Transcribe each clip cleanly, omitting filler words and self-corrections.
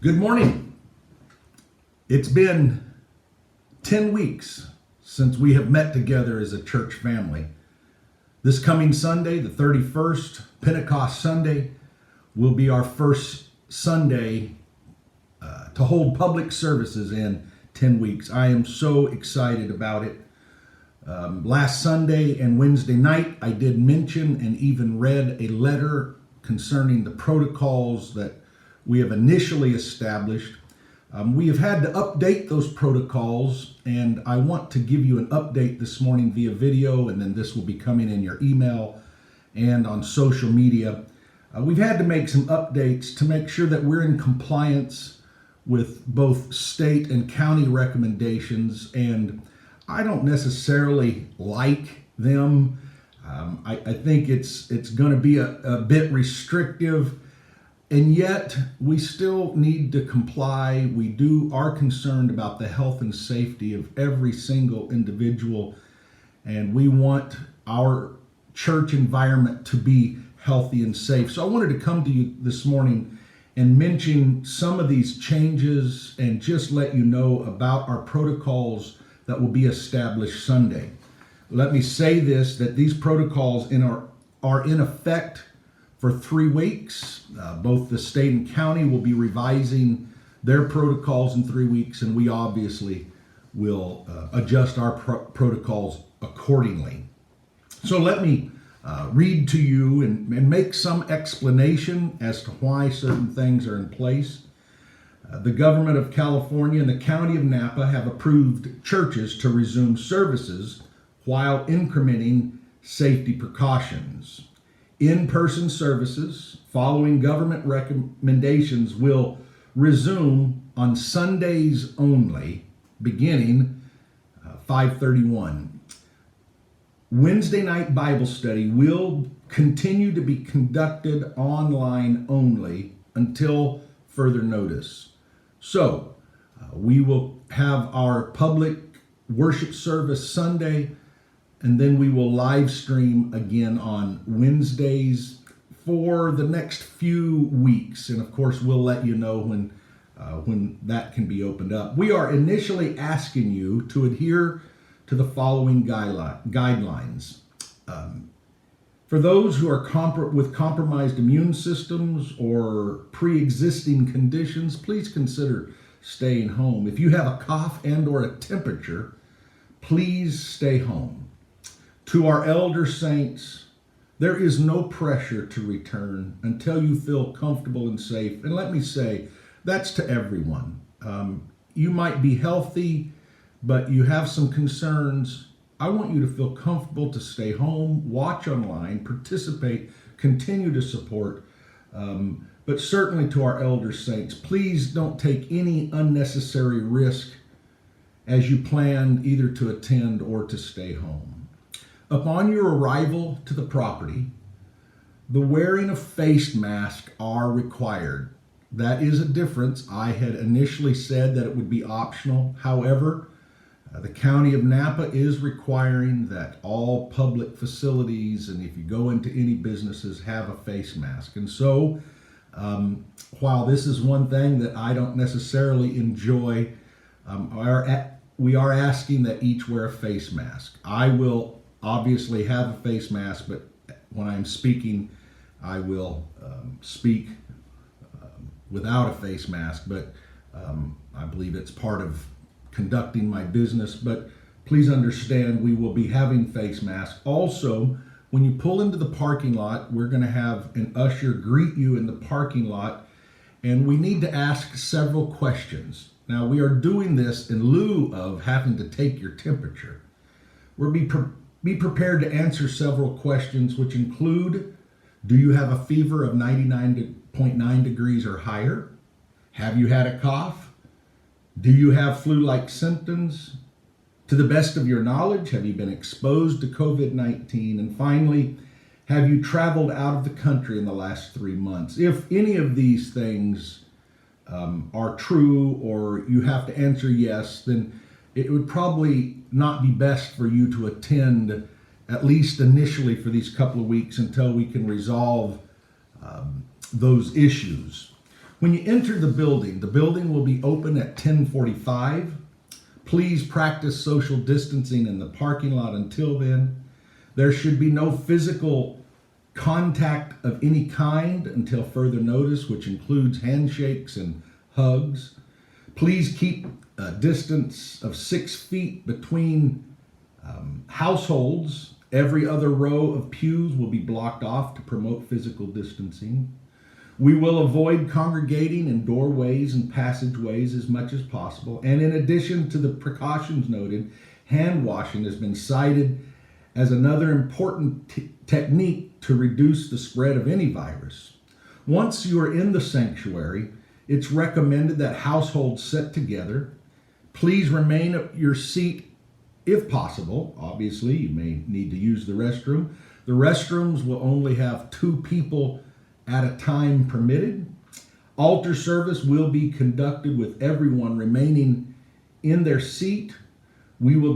Good morning. It's been 10 weeks since we have met together as a church family. This coming Sunday, the 31st, Pentecost Sunday, will be our first Sunday to hold public services in 10 weeks. I am so excited about it. Last Sunday and Wednesday night, I did mention and even read a letter concerning the protocols that we have initially established. We have had to update those protocols, and I want to give you an update this morning via video, and then this will be coming in your email and on social media. We've had to make some updates to make sure that we're in compliance with both state and county recommendations, and I don't necessarily like them. I think it's going to be a bit restrictive. And yet, we still need to comply. We are concerned about the health and safety of every single individual, and we want our church environment to be healthy and safe. So I wanted to come to you this morning and mention some of these changes and just let you know about our protocols that will be established Sunday. Let me say this, that these protocols are in effect for 3 weeks. Both the state and county will be revising their protocols in 3 weeks, and we obviously will adjust our protocols accordingly. So let me read to you and make some explanation as to why certain things are in place. The government of California and the county of Napa have approved churches to resume services while incrementing safety precautions. In-person services following government recommendations will resume on Sundays only, beginning 5/31. Wednesday night Bible study will continue to be conducted online only until further notice. So, we will have our public worship service Sunday, and then we will live stream again on Wednesdays for the next few weeks. And of course, we'll let you know when that can be opened up. We are initially asking you to adhere to the following guidelines. For those who are with compromised immune systems or pre-existing conditions, please consider staying home. If you have a cough and or a temperature, please stay home. To our elder saints, there is no pressure to return until you feel comfortable and safe. And let me say, that's to everyone. You might be healthy, but you have some concerns. I want you to feel comfortable to stay home, watch online, participate, continue to support. But certainly to our elder saints, please don't take any unnecessary risk as you plan either to attend or to stay home. Upon your arrival to the property, the wearing of face masks are required. That is a difference. I had initially said that it would be optional. However, the county of Napa is requiring that all public facilities, and if you go into any businesses, have a face mask. And so, while this is one thing that I don't necessarily enjoy, we are asking that each wear a face mask. I will obviously have a face mask, but when I'm speaking, I will speak without a face mask, but I believe it's part of conducting my business. But please understand, we will be having face masks. Also, when you pull into the parking lot, we're going to have an usher greet you in the parking lot, and we need to ask several questions. Now, we are doing this in lieu of having to take your temperature. Be prepared to answer several questions, which include, do you have a fever of 99.9 degrees or higher? Have you had a cough? Do you have flu-like symptoms? To the best of your knowledge, have you been exposed to COVID-19? And finally, have you traveled out of the country in the last 3 months? If any of these things are true, or you have to answer yes, then it would probably not be best for you to attend, at least initially for these couple of weeks, until we can resolve those issues. When you enter the building will be open at 10:45. Please practice social distancing in the parking lot until then. There should be no physical contact of any kind until further notice, which includes handshakes and hugs. Please keep a distance of 6 feet between households. Every other row of pews will be blocked off to promote physical distancing. We will avoid congregating in doorways and passageways as much as possible. And in addition to the precautions noted, hand washing has been cited as another important technique to reduce the spread of any virus. Once you are in the sanctuary, it's recommended that households sit together. Please remain at your seat if possible. Obviously, you may need to use the restroom. The restrooms will only have 2 people at a time permitted. Altar service will be conducted with everyone remaining in their seat. We will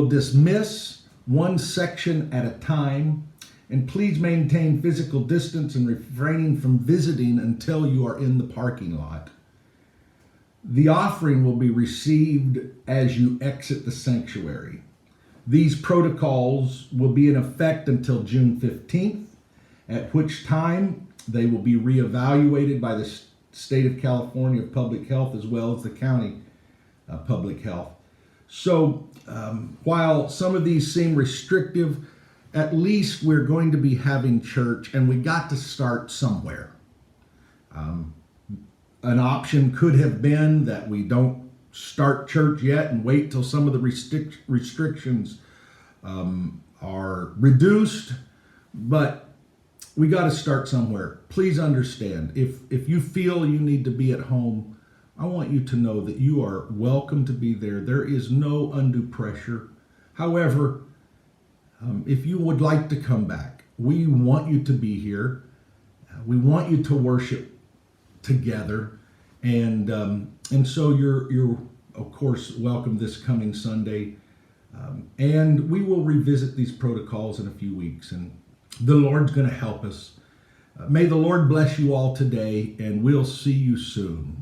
dismiss one section at a time, and please maintain physical distance and refraining from visiting until you are in the parking lot. The offering will be received as you exit the sanctuary. These protocols will be in effect until June 15th, at which time they will be reevaluated by the State of California Public Health as well as the County Public Health. So while some of these seem restrictive, at least we're going to be having church, and we got to start somewhere. An option could have been that we don't start church yet and wait till some of the restrictions are reduced, but we got to start somewhere. Please understand, if you feel you need to be at home, I want you to know that you are welcome to be there. There is no undue pressure. However, if you would like to come back, we want you to be here. We want you to worship together, and so you're of course welcome this coming Sunday. And we will revisit these protocols in a few weeks, and the Lord's going to help us. May the Lord bless you all today, and we'll see you soon.